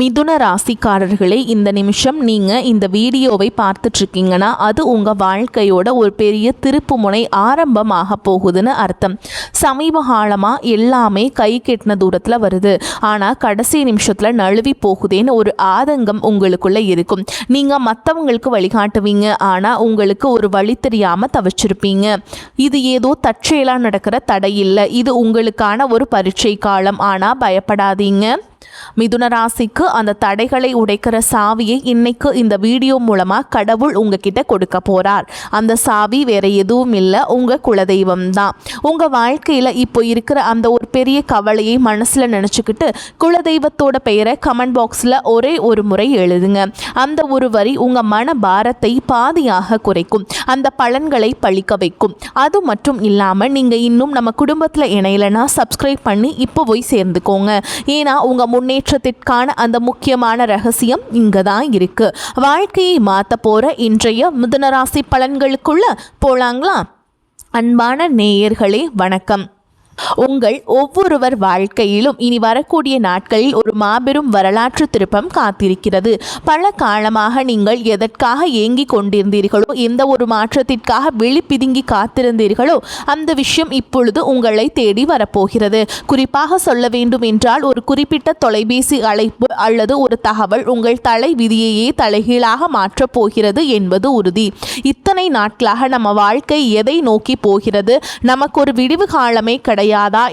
மிதுன ராசிக்காரர்களே, இந்த நிமிஷம் நீங்கள் இந்த வீடியோவை பார்த்துட்ருக்கீங்கன்னா அது உங்கள் வாழ்க்கையோட ஒரு பெரிய திருப்பு முனை ஆரம்பமாக போகுதுன்னு அர்த்தம். சமீப காலமாக எல்லாமே கை கெட்டின தூரத்தில் வருது, ஆனால் கடைசி நிமிஷத்தில் நழுவி போகுதேன்னு ஒரு ஆதங்கம் உங்களுக்குள்ளே இருக்கும். நீங்கள் மற்றவங்களுக்கு வழிகாட்டுவீங்க, ஆனால் உங்களுக்கு ஒரு வழி தெரியாமல் தவிச்சிருப்பீங்க. இது ஏதோ தற்செயலாக நடக்கிற தடை இல்லை, இது உங்களுக்கான ஒரு பரீட்சை காலம். ஆனால் பயப்படாதீங்க. மிதுன ராசிக்கு அந்த தடைகளை உடைக்கிற சாவியை இன்னைக்கு இந்த வீடியோ மூலமாக கடவுள் உங்ககிட்ட கொடுக்க போகிறார். அந்த சாவி வேற எதுவும் இல்லை, உங்கள் குலதெய்வம் தான். உங்கள் வாழ்க்கையில் இப்போ இருக்கிற அந்த ஒரு பெரிய கவலையை மனசில் நினச்சிக்கிட்டு குலதெய்வத்தோட பெயரை கமெண்ட் பாக்ஸில் ஒரே ஒரு முறை எழுதுங்க. அந்த ஒரு வரி உங்கள் மன பாரத்தை பாதியாக குறைக்கும், அந்த பலன்களை பழிக்க வைக்கும். அது மட்டும் இல்லாமல் நீங்கள் இன்னும் நம்ம குடும்பத்தில் இணையலைன்னா சப்ஸ்கிரைப் பண்ணி இப்போ போய் சேர்ந்துக்கோங்க. ஏன்னா உங்கள் முன்னேற்றத்திற்கான அந்த முக்கியமான ரகசியம் இங்கே தான் இருக்கு. வாழ்க்கையை மாற்ற போகிற இன்றைய மிதுன ராசி பலன்களுக்குள்ள போலாங்களா? அன்பான நேயர்களே வணக்கம். உங்கள் ஒவ்வொருவர் வாழ்க்கையிலும் இனி வரக்கூடிய நாட்களில் ஒரு மாபெரும் வரலாற்று திருப்பம் காத்திருக்கிறது. பல காலமாக நீங்கள் எதற்காக ஏங்கி கொண்டிருந்தீர்களோ, எந்த ஒரு மாற்றத்திற்காக விழிப்பிதுங்கி காத்திருந்தீர்களோ, அந்த விஷயம் இப்பொழுது உங்களை தேடி வரப்போகிறது. குறிப்பாக சொல்ல வேண்டும் என்றால், ஒரு குறிப்பிட்ட தொலைபேசி அழைப்பு அல்லது ஒரு தகவல் உங்கள் தலை விதியையே தலைகீழாக மாற்றப் போகிறது என்பது உறுதி. இத்தனை நாட்களாக நம்ம வாழ்க்கை எதை நோக்கி போகிறது, நமக்கு ஒரு விடிவு காலமே கிடையாதா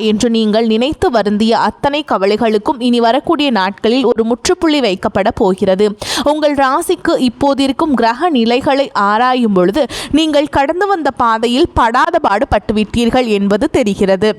என்று நீங்கள் நினைத்து வருந்திய அத்தனை கவலைகளுக்கும் இனி வரக்கூடிய நாட்களில் ஒரு முற்றுப்புள்ளி வைக்கப்பட போகிறது. உங்கள் ராசிக்கு இப்போதிருக்கும் கிரக நிலைகளை ஆராயும் பொழுது நீங்கள் கடந்து வந்த பாதையில் படாத பாடுபட்டுவிட்டீர்கள் என்பது தெரிகிறது.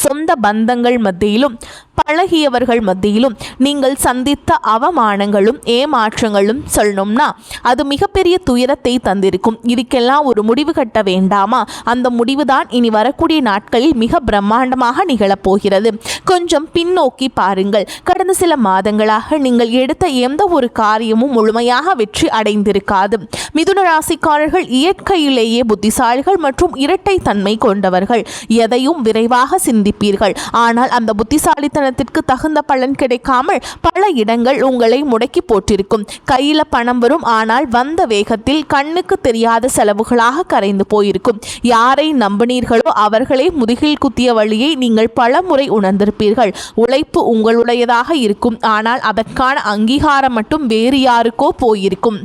சொந்த பந்தங்கள் மத்தியிலும் பழகியவர்கள் மத்தியிலும் நீங்கள் சந்தித்த அவமானங்களும் ஏமாற்றங்களும் சொல்லணும்னா அது மிகப்பெரிய துயரத்தை தந்திருக்கும். இதுக்கெல்லாம் ஒரு முடிவு கட்ட வேண்டாமா? அந்த முடிவுதான் இனி வரக்கூடிய நாட்களில் மிக பிரம்மாண்டமாக நிகழப்போகிறது. கொஞ்சம் பின்னோக்கி பாருங்கள். கடந்த சில மாதங்களாக நீங்கள் எடுத்த எந்த ஒரு காரியமும் முழுமையாக வெற்றி அடைந்திருக்காது. மிதுன ராசிக்காரர்கள் இயற்கையிலேயே புத்திசாலிகள் மற்றும் இரட்டை தன்மை கொண்டவர்கள். எதையும் விரைவாக சிந்திப்பீர்கள். ஆனால் அந்த புத்திசாலித்தனத்திற்கு தகுந்த பலன் கிடைக்காமல் பல இடங்கள் உங்களை முடக்கி போட்டிருக்கும். கையில பணம் வரும், ஆனால் வந்த வேகத்தில் கண்ணுக்கு தெரியாத செலவுகளாக கரைந்து போயிருக்கும். யாரை நம்பினீர்களோ அவர்களே முதுகில் குத்திய வழியை நீங்கள் பல முறை உணர்ந்திருப்பீர்கள். உழைப்பு உங்களுடையதாக இருக்கும், ஆனால் அதற்கான அங்கீகாரம் மட்டும் வேறு யாருக்கோ போயிருக்கும்.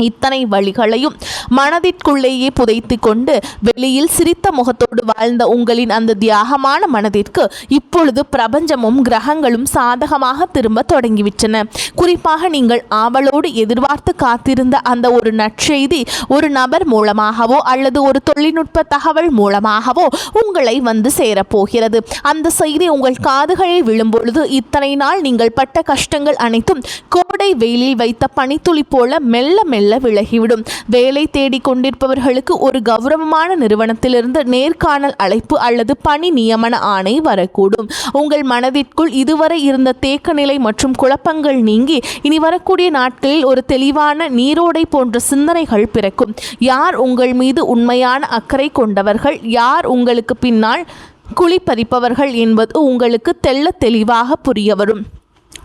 இத்தனை வழிகளையும் மனதிற்குள்ளேயே புதைத்து கொண்டு வெளியில் சிரித்த முகத்தோடு வாழ்ந்த உங்களின் அந்த தியாகமான மனதிற்கு இப்பொழுது பிரபஞ்சமும் கிரகங்களும் சாதகமாக திரும்ப தொடங்கிவிட்டன. குறிப்பாக நீங்கள் ஆவலோடு எதிர்பார்த்து காத்திருந்த அந்த ஒரு நற்செய்தி ஒரு நபர் மூலமாகவோ அல்லது ஒரு தொழில்நுட்ப தகவல் மூலமாகவோ உங்களை வந்து சேரப்போகிறது. அந்த செய்தி உங்கள் காதுகளில் விழும்பொழுது இத்தனை நாள் நீங்கள் பட்ட கஷ்டங்கள் அனைத்தும் கோடை வெயிலில் வைத்த பனித்துளி போல மெல்ல மெல்ல விலகிவிடும். வேலை தேடிக் கொண்டிருப்பவர்களுக்கு ஒரு கௌரவமான நிறுவனத்திலிருந்து நேர்காணல் அழைப்பு அல்லது பணி நியமன ஆணை வரக்கூடும். உங்கள் மனதிற்குள் இதுவரை இருந்த தேக்க நிலை மற்றும் குழப்பங்கள் நீங்கி இனி வரக்கூடிய நாட்களில் ஒரு தெளிவான நீரோடை போன்ற சிந்தனைகள் பிறக்கும். யார் உங்கள் மீது உண்மையான அக்கறை கொண்டவர்கள், யார் உங்களுக்கு பின்னால் குழி பறிப்பவர்கள் என்பது உங்களுக்கு தெள்ள தெளிவாக புரிய வரும்.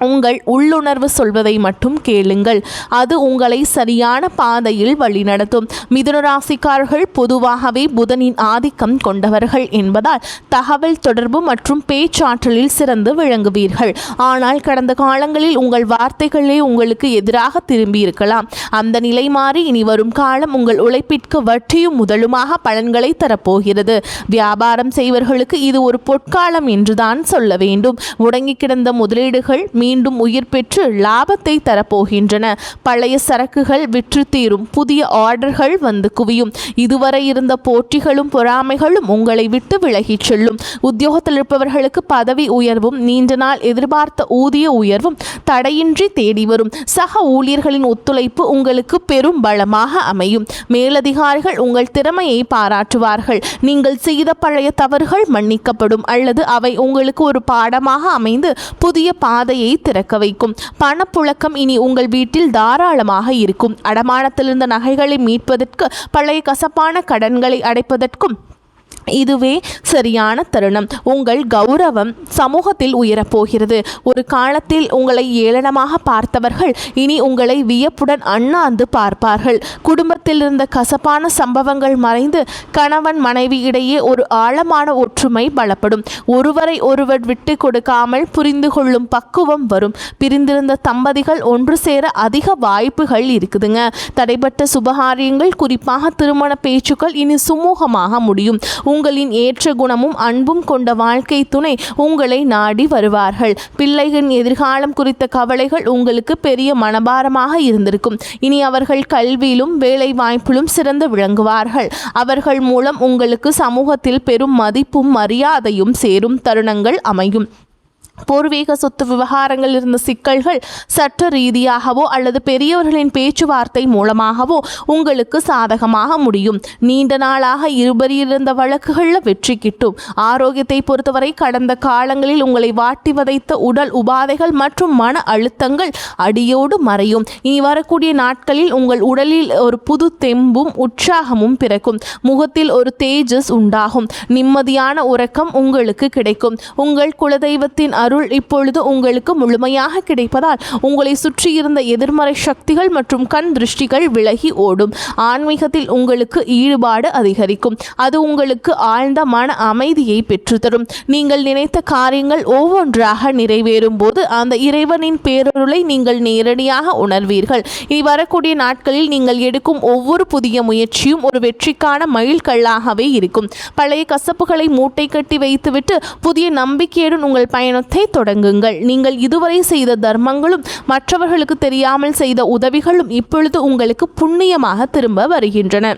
உங்கள் உள்ளுணர்வு சொல்வதை மட்டும் கேளுங்கள், அது உங்களை சரியான பாதையில் வழிநடத்தும். மிதுன ராசிக்காரர்கள் பொதுவாகவே புதனின் ஆதிக்கம் கொண்டவர்கள் என்பதால் தகவல் தொடர்பு மற்றும் பேச்சாற்றலில் சிறந்து விளங்குவீர்கள். ஆனால் கடந்த காலங்களில் உங்கள் வார்த்தைகளே உங்களுக்கு எதிராக திரும்பி இருக்கலாம். அந்த நிலை மாறி இனி வரும் காலம் உங்கள் உழைப்பிற்கு வட்டியும் முதலுமாக பலன்களை தரப்போகிறது. வியாபாரம் செய்வர்களுக்கு இது ஒரு பொற்காலம் என்றுதான் சொல்ல வேண்டும். முடங்கி கிடந்த முதலீடுகள் மீண்டும் உயிர் பெற்று லாபத்தை தரப்போகின்றன. பழைய சரக்குகள் விற்று தீரும், புதிய ஆர்டர்கள் வந்து குவியும். இதுவரை இருந்த போட்டிகளும் பொறாமைகளும் உங்களை விட்டு விலகிச் செல்லும். உத்தியோகத்தில் இருப்பவர்களுக்கு பதவி உயர்வும் நீண்ட நாள் எதிர்பார்த்த ஊதிய உயர்வும் தடையின்றி தேடி வரும். சக ஊழியர்களின் ஒத்துழைப்பு உங்களுக்கு பெரும் பலமாக அமையும். மேலதிகாரிகள் உங்கள் திறமையை பாராட்டுவார்கள். நீங்கள் செய்த பழைய தவறுகள் மன்னிக்கப்படும் அல்லது அவை உங்களுக்கு ஒரு பாடமாக அமைந்து புதிய பாதையை திறக்க வைக்கும். பணப்புழக்கம் இனி உங்கள் வீட்டில் தாராளமாக இருக்கும். அடமானத்திலிருந்த நகைகளை மீட்பதற்கு, பழைய கசப்பான கடன்களை அடைப்பதற்கும் இதுவே சரியான தருணம். உங்கள் கௌரவம் சமூகத்தில் உயரப்போகிறது. ஒரு காலத்தில் உங்களை ஏளனமாக பார்த்தவர்கள் இனி உங்களை வியப்புடன் அண்ணாந்து பார்ப்பார்கள். குடும்பத்தில் இருந்த கசப்பான சம்பவங்கள் மறைந்து கணவன் மனைவி இடையே ஒரு ஆழமான ஒற்றுமை பலப்படும். ஒருவரை ஒருவர் விட்டு கொடுக்காமல் புரிந்து கொள்ளும் பக்குவம் வரும். பிரிந்திருந்த தம்பதிகள் ஒன்று சேர அதிக வாய்ப்புகள் இருக்குதுங்க. தடைப்பட்ட சுபகாரியங்கள், குறிப்பாக திருமண பேச்சுக்கள் இனி சுமூகமாக முடியும். உங்களின் ஏற்ற குணமும் அன்பும் கொண்ட வாழ்க்கை துணை உங்களை நாடி வருவார்கள். பிள்ளைகளின் எதிர்காலம் குறித்த கவலைகள் உங்களுக்கு பெரிய மனபாரமாக இருந்திருக்கும். இனி அவர்கள் கல்வியிலும் வேலை வாய்ப்பிலும் சிறந்து விளங்குவார்கள். அவர்கள் மூலம் உங்களுக்கு சமூகத்தில் பெரும் மதிப்பும் மரியாதையும் சேரும் தருணங்கள் அமையும். பூர்வீக சொத்து விவகாரங்கள் இருந்த சிக்கல்கள் சட்ட ரீதியாகவோ அல்லது பெரியவர்களின் பேச்சுவார்த்தை மூலமாகவோ உங்களுக்கு சாதகமாக முடியும். நீண்ட நாளாக இருந்த வழக்குகளில் வெற்றி கிட்டும். ஆரோக்கியத்தை பொறுத்தவரை கடந்த காலங்களில் உங்களை வாட்டி வதைத்த உடல் உபாதைகள் மற்றும் மன அழுத்தங்கள் அடியோடு மறையும். இனி வரக்கூடிய நாட்களில் உங்கள் உடலில் ஒரு புது தெம்பும் உற்சாகமும் பிறக்கும். முகத்தில் ஒரு தேஜஸ் உண்டாகும். நிம்மதியான உறக்கம் உங்களுக்கு கிடைக்கும். உங்கள் குலதெய்வத்தின் அருள் இப்பொழுது உங்களுக்கு முழுமையாக கிடைப்பதால் உங்களை சுற்றியிருந்த எதிர்மறை சக்திகள் மற்றும் கண் திருஷ்டிகள் விலகி ஓடும். ஆன்மீகத்தில் உங்களுக்கு ஈடுபாடு அதிகரிக்கும். அது உங்களுக்கு ஆழ்ந்த மன அமைதியை பெற்றுத்தரும். நீங்கள் நினைத்த காரியங்கள் ஒவ்வொன்றாக நிறைவேறும் போது அந்த இறைவனின் பேரருளை நீங்கள் நேரடியாக உணர்வீர்கள். இனி வரக்கூடிய நாட்களில் நீங்கள் எடுக்கும் ஒவ்வொரு புதிய முயற்சியும் ஒரு வெற்றிக்கான மைல்கல்லாகவே இருக்கும். பழைய கசப்புகளை மூட்டை கட்டி வைத்துவிட்டு புதிய நம்பிக்கையுடன் உங்கள் பயணத்தை தொடங்குங்கள். நீங்கள் இதுவரை செய்த தர்மங்களும் மற்றவர்களுக்கு தெரியாமல் செய்த உதவிகளும் இப்பொழுது உங்களுக்கு புண்ணியமாக திரும்ப வருகின்றன.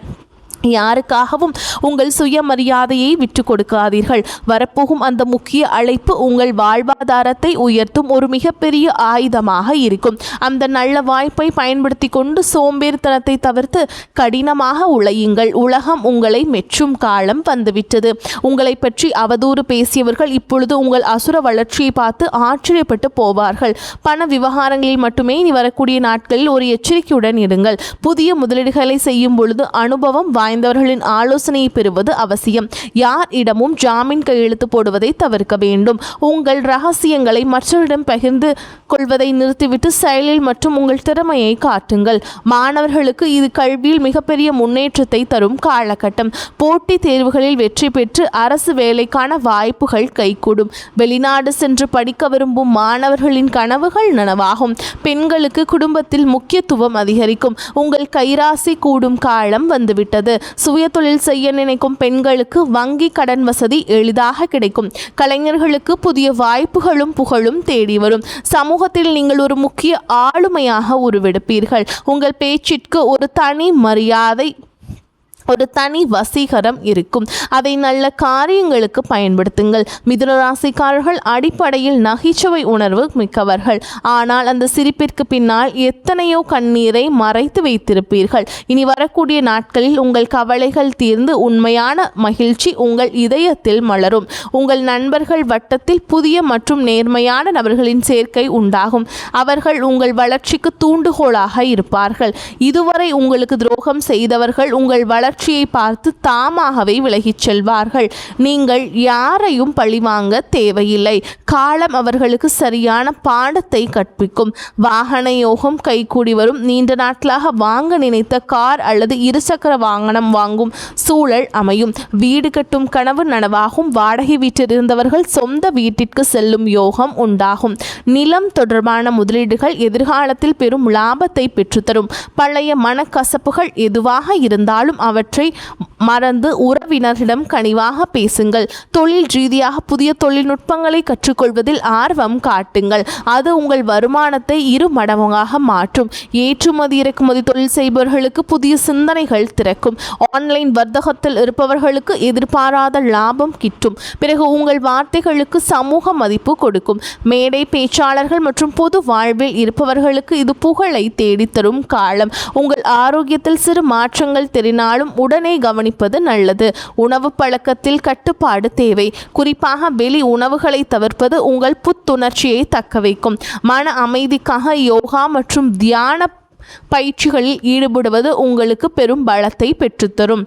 யாருக்காகவும் உங்கள் சுயமரியாதையை விட்டு கொடுக்காதீர்கள். வரப்போகும் அந்த முக்கிய அழைப்பு உங்கள் வாழ்வாதாரத்தை உயர்த்தும் ஒரு மிகப்பெரிய ஆயுதமாக இருக்கும். அந்த நல்ல வாய்ப்பை பயன்படுத்தி கொண்டு சோம்பேறித்தனத்தை தவிர்த்து கடினமாக உழையுங்கள். உலகம் உங்களை மெச்சும் காலம் வந்துவிட்டது. உங்களை பற்றி அவதூறு பேசியவர்கள் இப்பொழுது உங்கள் அசுர வளர்ச்சியை பார்த்து ஆச்சரியப்பட்டு போவார்கள். பண விவகாரங்களில் மட்டுமே இனி வரக்கூடிய நாட்களில் ஒரு எச்சரிக்கையுடன் இருங்கள். புதிய முதலீடுகளை செய்யும் பொழுது அனுபவம் வாய்ந்தவர்களின் ஆலோசனையை பெறுவது அவசியம். யார் இடமும் ஜாமீன் கையெழுத்து போடுவதை தவிர்க்க வேண்டும். உங்கள் ரகசியங்களை மற்றவரிடம் பகிர்ந்து கொள்வதை நிறுத்திவிட்டு செயலில் மற்றும் உங்கள் திறமையை காட்டுங்கள். மாணவர்களுக்கு இது கல்வியில் மிகப்பெரிய முன்னேற்றத்தை தரும் காலகட்டம். போட்டித் தேர்வுகளில் வெற்றி பெற்று அரசு வேலைக்கான வாய்ப்புகள் கைகூடும். வெளிநாடு சென்று படிக்க விரும்பும் மாணவர்களின் கனவுகள் நனவாகும். பெண்களுக்கு குடும்பத்தில் முக்கியத்துவம் அதிகரிக்கும். உங்கள் கைராசி கூடும் காலம் வந்துவிட்டது. சுய தொழில் செய்ய நினைக்கும் பெண்களுக்கு வங்கி கடன் வசதி எளிதாக கிடைக்கும். கலைஞர்களுக்கு புதிய வாய்ப்புகளும் புகழும் தேடி வரும். சமூகத்தில் நீங்கள் ஒரு முக்கிய ஆளுமையாக உருவெடுப்பீர்கள். உங்கள் பேச்சிற்கு ஒரு தனி மரியாதை, ஒரு தனி வசீகரம் இருக்கும். அதை நல்ல காரியங்களுக்கு பயன்படுத்துங்கள். மிதுன ராசிக்காரர்கள் அடிப்படையில் நகைச்சுவை உணர்வு மிக்கவர்கள். ஆனால் அந்த சிரிப்பிற்கு பின்னால் எத்தனையோ கண்ணீரை மறைத்து வைத்திருப்பீர்கள். இனி வரக்கூடிய நாட்களில் உங்கள் கவலைகள் தீர்ந்து உண்மையான மகிழ்ச்சி உங்கள் இதயத்தில் மலரும். உங்கள் நண்பர்கள் வட்டத்தில் புதிய மற்றும் நேர்மையான நபர்களின் சேர்க்கை உண்டாகும். அவர்கள் உங்கள் வளர்ச்சிக்கு தூண்டுகோலாக இருப்பார்கள். இதுவரை உங்களுக்கு துரோகம் செய்தவர்கள் உங்கள் வளர்ச்சியை பார்த்து தாமாகவே விலகிச் செல்வார்கள். நீங்கள் யாரையும் பழிவாங்க தேவையில்லை. காலம் அவர்களுக்கு சரியான பாடத்தை கற்பிக்கும். வாகன யோகம் கைகூடி வரும். நீண்ட நாட்களாக வாங்க நினைத்த கார் அல்லது இருசக்கர வாகனம் வாங்கும் சூழல் அமையும். வீடு கட்டும் கனவு நனவாகும். வாடகை வீட்டில் இருந்தவர்கள் சொந்த வீட்டிற்கு செல்லும் யோகம் உண்டாகும். நிலம் தொடர்பான முதலீடுகள் எதிர்காலத்தில் பெரும் லாபத்தை பெற்றுத்தரும். பழைய மனக்கசப்புகள் எதுவாக இருந்தாலும் அவற்றை மறந்து உறவினரிடம் கனிவாக பேசுங்கள். தொழில் ரீதியாக புதிய தொழில்நுட்பங்களை கற்றுக்கொள்வதில் ஆர்வம் காட்டுங்கள். அது உங்கள் வருமானத்தை 2 மடங்காக மாற்றும். ஏற்றுமதி இறக்குமதி தொழில் செய்பவர்களுக்கு புதிய சிந்தனைகள் திறக்கும். ஆன்லைன் வர்த்தகத்தில் இருப்பவர்களுக்கு எதிர்பாராத லாபம் கிட்டும். பிறகு உங்கள் வார்த்தைகளுக்கு சமூக மதிப்பு கொடுக்கும். மேடை பேச்சாளர்கள் மற்றும் பொது வாழ்வில் இருப்பவர்களுக்கு இது புகழை தேடித்தரும் காலம். உங்கள் ஆரோக்கியத்தில் சிறு மாற்றங்கள் தெரிந்தாலும் உடனே கவனிப்பது நல்லது. உணவு பழக்கத்தில் கட்டுப்பாடு தேவை. குறிப்பாக வெளி உணவுகளை தவிர்ப்பது உங்கள் புத்துணர்ச்சியை தக்க வைக்கும். மன அமைதிக்காக யோகா மற்றும் தியான பயிற்சிகளில் ஈடுபடுவது உங்களுக்கு பெரும் பலத்தை பெற்றுத்தரும்.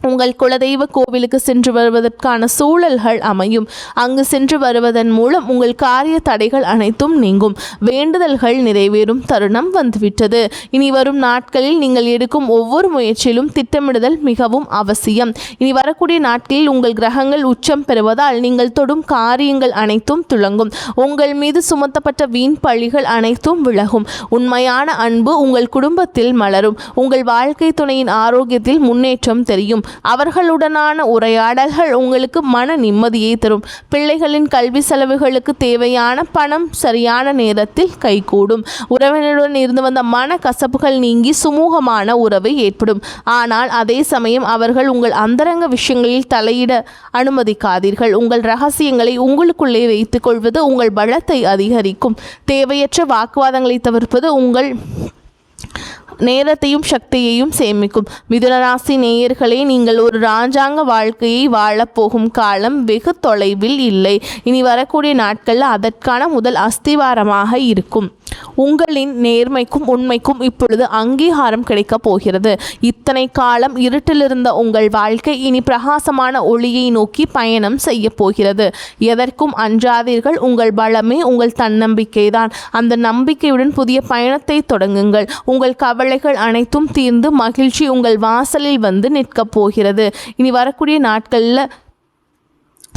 உங்கள் குலதெய்வ கோவிலுக்கு சென்று வருவதற்கான சூழல்கள் அமையும். அங்கு சென்று வருவதன் மூலம் உங்கள் காரிய தடைகள் அனைத்தும் நீங்கும். வேண்டுதல்கள் நிறைவேறும் தருணம் வந்துவிட்டது. இனி வரும் நாட்களில் நீங்கள் எடுக்கும் ஒவ்வொரு முயற்சியிலும் திட்டமிடுதல் மிகவும் அவசியம். இனி வரக்கூடிய நாட்களில் உங்கள் கிரகங்கள் உச்சம் பெறுவதால் நீங்கள் தொடும் காரியங்கள் அனைத்தும் துளங்கும். உங்கள் மீது சுமத்தப்பட்ட வீண் பழிகள் அனைத்தும் விலகும். உண்மையான அன்பு உங்கள் குடும்பத்தில் மலரும். உங்கள் வாழ்க்கை துணையின் ஆரோக்கியத்தில் முன்னேற்றம் தெரியும். அவர்களுடனான உரையாடல்கள் உங்களுக்கு மன நிம்மதியை தரும். பிள்ளைகளின் கல்வி செலவுகளுக்கு தேவையான பணம் சரியான நேரத்தில் கைகூடும். உறவினருடன் இருந்து வந்த மன கசப்புகள் நீங்கி சுமூகமான உறவு ஏற்படும். ஆனால் அதே சமயம் அவர்கள் உங்கள் அந்தரங்க விஷயங்களில் தலையிட அனுமதிக்காதீர்கள். உங்கள் ரகசியங்களை உங்களுக்குள்ளே வைத்துக் கொள்வது உங்கள் பலத்தை அதிகரிக்கும். தேவையற்ற வாக்குவாதங்களை தவிர்ப்பது உங்கள் நேரத்தையும் சக்தியையும் சேமிக்கும். மிதுனராசி நேயர்களே, நீங்கள் ஒரு ராஜாங்க வாழ்க்கையை வாழப்போகும் காலம் வெகு தொலைவில் இல்லை. இனி வரக்கூடிய நாட்களில் அதற்கான முதல் அஸ்திவாரமாக இருக்கும். உங்களின் நேர்மைக்கும் உண்மைக்கும் இப்பொழுது அங்கீகாரம் கிடைக்கப் போகிறது. இத்தனை காலம் இருட்டிலிருந்த உங்கள் வாழ்க்கை இனி பிரகாசமான ஒளியை நோக்கி பயணம் செய்ய போகிறது. எதற்கும் அஞ்சாதீர்கள். உங்கள் பலமே உங்கள் தன்னம்பிக்கைதான். அந்த நம்பிக்கையுடன் புதிய பயணத்தை தொடங்குங்கள். உங்கள் கவலைகள் அனைத்தும் தீர்ந்து மகிழ்ச்சி உங்கள் வாசலில் வந்து நிற்கப் போகிறது. இனி வரக்கூடிய நாட்களில்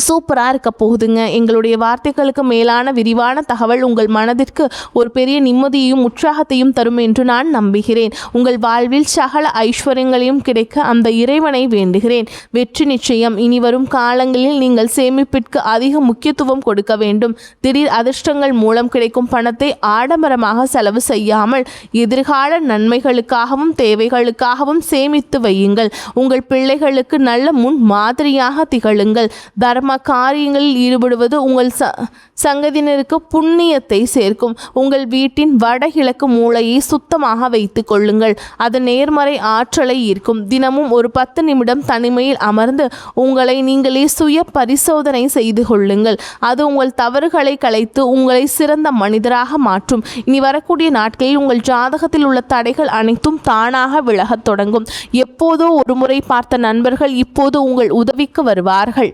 சூப்பராக இருக்க போகுதுங்க. எங்களுடைய வார்த்தைகளுக்கு மேலான விரிவான தகவல் உங்கள் மனதிற்கு ஒரு பெரிய நிம்மதியையும் உற்சாகத்தையும் தரும் என்று நான் நம்புகிறேன். உங்கள் வாழ்வில் சகல ஐஸ்வர்யங்களையும் கிடைக்க அந்த இறைவனை வேண்டுகிறேன். வெற்றி நிச்சயம். இனி வரும் காலங்களில் நீங்கள் சேமிப்பிற்கு அதிக முக்கியத்துவம் கொடுக்க வேண்டும். திடீர் அதிர்ஷ்டங்கள் மூலம் கிடைக்கும் பணத்தை ஆடம்பரமாக செலவு செய்யாமல் எதிர்கால நன்மைகளுக்காகவும் தேவைகளுக்காகவும் சேமித்து வையுங்கள். உங்கள் பிள்ளைகளுக்கு நல்ல முன் மாதிரியாக திகழுங்கள். தர்ம காரியங்களில் ஈடுபடுவது உங்கள் சங்கதியினருக்கு புண்ணியத்தை சேர்க்கும். உங்கள் வீட்டின் வடகிழக்கு மூலையை சுத்தமாக வைத்துக் கொள்ளுங்கள். அது நேர்மறை ஆற்றலை ஈர்க்கும். தினமும் ஒரு 10 நிமிடம் தனிமையில் அமர்ந்து உங்களை நீங்களே சுய பரிசோதனை செய்து கொள்ளுங்கள். அது உங்கள் தவறுகளை களைத்து உங்களை சிறந்த மனிதராக மாற்றும். இனி வரக்கூடிய நாட்களில் உங்கள் ஜாதகத்தில் உள்ள தடைகள் அனைத்தும் தானாக விலகத் தொடங்கும். எப்போதோ ஒரு முறை பார்த்த நண்பர்கள் இப்போது உங்கள் உதவிக்கு வருவார்கள்.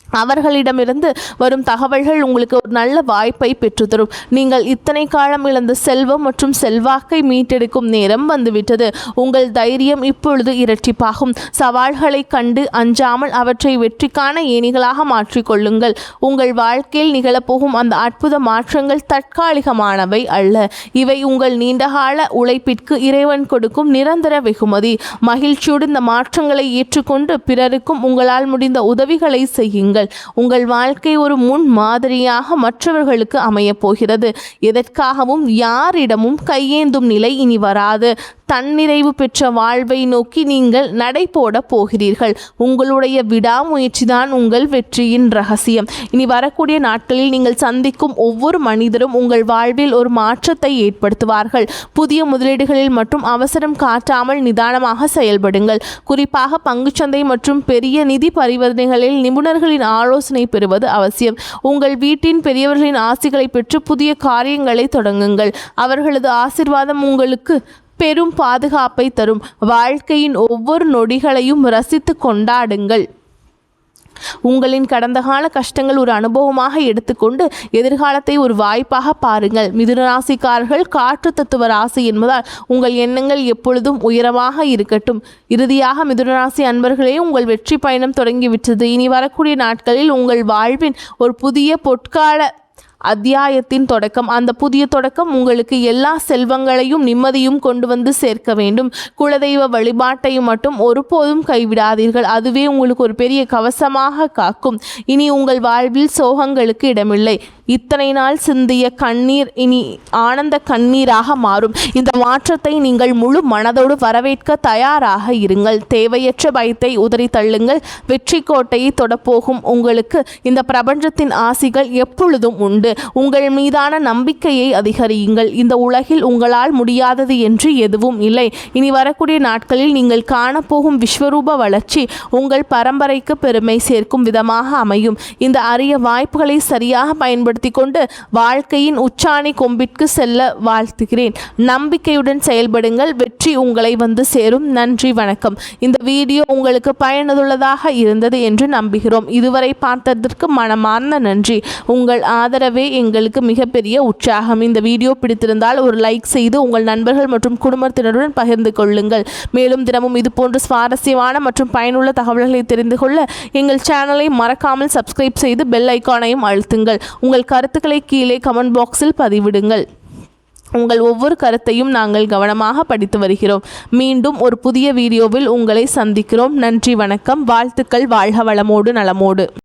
அவர்களிடமிருந்து வரும் தகவல்கள் உங்களுக்கு ஒரு நல்ல வாய்ப்பை பெற்றுத்தரும். நீங்கள் இத்தனை காலம் இழந்த செல்வம் மற்றும் செல்வாக்கை மீட்டெடுக்கும் நேரம் வந்துவிட்டது. உங்கள் தைரியம் இப்பொழுது இரட்டிப்பாகும். சவால்களை கண்டு அஞ்சாமல் அவற்றை வெற்றிக்கான ஏணிகளாக மாற்றிக்கொள்ளுங்கள். உங்கள் வாழ்க்கையில் நிகழப்போகும் அந்த அற்புத மாற்றங்கள் தற்காலிகமானவை அல்ல. இவை உங்கள் நீண்டகால உழைப்பிற்கு இறைவன் கொடுக்கும் நிரந்தர வெகுமதி. மகிழ்ச்சியோடு இந்த மாற்றங்களை ஏற்றுக்கொண்டு பிறருக்கும் உங்களால் முடிந்த உதவிகளை செய்யுங்கள். உங்கள் வாழ்க்கை ஒரு முன் மாதிரியாக மற்றவர்களுக்கு அமையப் போகிறது. எதற்காகவும் யாரிடமும் கையேந்தும் நிலை இனி வராது. தன்னிறைவு பெற்ற வாழ்வை நோக்கி நீங்கள் நடை போட போகிறீர்கள். உங்களுடைய விடாமுயற்சிதான் உங்கள் வெற்றியின் ரகசியம். இனி வரக்கூடிய நாட்களில் நீங்கள் சந்திக்கும் ஒவ்வொரு மனிதரும் உங்கள் வாழ்வில் ஒரு மாற்றத்தை ஏற்படுத்துவார்கள். புதிய முதலீடுகளில் மற்றும் அவசரம் காட்டாமல் நிதானமாக செயல்படுங்கள். குறிப்பாக பங்குச்சந்தை மற்றும் பெரிய நிதி பரிவர்த்தனைகளில் நிபுணர்களின் ஆலோசனை பெறுவது அவசியம். உங்கள் வீட்டின் பெரியவர்களின் ஆசிகளை பெற்று புதிய காரியங்களை தொடங்குங்கள். அவர்களது ஆசீர்வாதம் உங்களுக்கு பெரும் பாதுகாப்பை தரும். வாழ்க்கையின் ஒவ்வொரு நொடிகளையும் ரசித்து கொண்டாடுங்கள். உங்களின் கடந்த கால கஷ்டங்கள் ஒரு அனுபவமாக எடுத்துக்கொண்டு எதிர்காலத்தை ஒரு வாய்ப்பாக பாருங்கள். மிதுனராசிக்காரர்கள் காற்று தத்துவ ராசி என்பதால் உங்கள் எண்ணங்கள் எப்பொழுதும் உயரமாக இருக்கட்டும். இறுதியாக மிதுனராசி அன்பர்களே, உங்கள் வெற்றி பயணம் தொடங்கிவிட்டது. இனி வரக்கூடிய நாட்களில் உங்கள் வாழ்வின் ஒரு புதிய பொற்கால அத்தியாயத்தின் தொடக்கம். அந்த புதிய தொடக்கம் உங்களுக்கு எல்லா செல்வங்களையும் நிம்மதியும் கொண்டு வந்து சேர்க்க வேண்டும். குலதெய்வ வழிபாட்டையும் மட்டும் ஒருபோதும் கைவிடாதீர்கள். அதுவே உங்களுக்கு ஒரு பெரிய கவசமாக காக்கும். இனி உங்கள் வாழ்வில் சோகங்களுக்கு இடமில்லை. இத்தனை நாள் சிந்திய கண்ணீர் இனி ஆனந்த கண்ணீராக மாறும். இந்த மாற்றத்தை நீங்கள் முழு மனதோடு வரவேற்க தயாராக இருங்கள். தேவையற்ற பயத்தை உதறி தள்ளுங்கள். வெற்றி கோட்டையை தொடப்போகும் உங்களுக்கு இந்த பிரபஞ்சத்தின் ஆசிகள் எப்பொழுதும் உண்டு. உங்கள் மீதான நம்பிக்கையை அதிகரியுங்கள். இந்த உலகில் உங்களால் முடியாதது என்று எதுவும் இல்லை. இனி வரக்கூடிய நாட்களில் நீங்கள் காணப்போகும் விஸ்வரூப வளர்ச்சி உங்கள் பரம்பரைக்கு பெருமை சேர்க்கும் விதமாக அமையும். இந்த அரிய வாய்ப்புகளை சரியாக பயன்படுத்தி கொண்டு வாழ்க்கையின் உச்சாணி கொம்பிற்கு செல்ல வாழ்த்துகிறேன். நம்பிக்கையுடன் செயல்படுங்கள். வெற்றி உங்களை வந்து சேரும். நன்றி, வணக்கம். இந்த வீடியோ உங்களுக்கு பயனுள்ளதாக இருந்தது என்று நம்புகிறோம். இதுவரை பார்த்ததற்கு மனமார்ந்த நன்றி. உங்கள் ஆதரவே எங்களுக்கு மிகப்பெரிய உற்சாகம். இந்த வீடியோ பிடித்திருந்தால் ஒரு லைக் செய்து உங்கள் நண்பர்கள் மற்றும் குடும்பத்தினருடன் பகிர்ந்து கொள்ளுங்கள். மேலும் தினமும் இது போன்ற சுவாரஸ்யமான மற்றும் பயனுள்ள தகவல்களை தெரிந்து கொள்ள எங்கள் சேனலை மறக்காமல் சப்ஸ்கிரைப் செய்து பெல் ஐக்கானையும் அழுத்துங்கள். உங்கள் கருத்துக்களை கீழே கமெண்ட் பாக்ஸில் பதிவிடுங்கள். உங்கள் ஒவ்வொரு கருத்தையும் நாங்கள் கவனமாக படித்து வருகிறோம். மீண்டும் ஒரு புதிய வீடியோவில் உங்களை சந்திக்கிறோம். நன்றி, வணக்கம். வாழ்த்துக்கள். வாழ்க வளமோடு நலமோடு.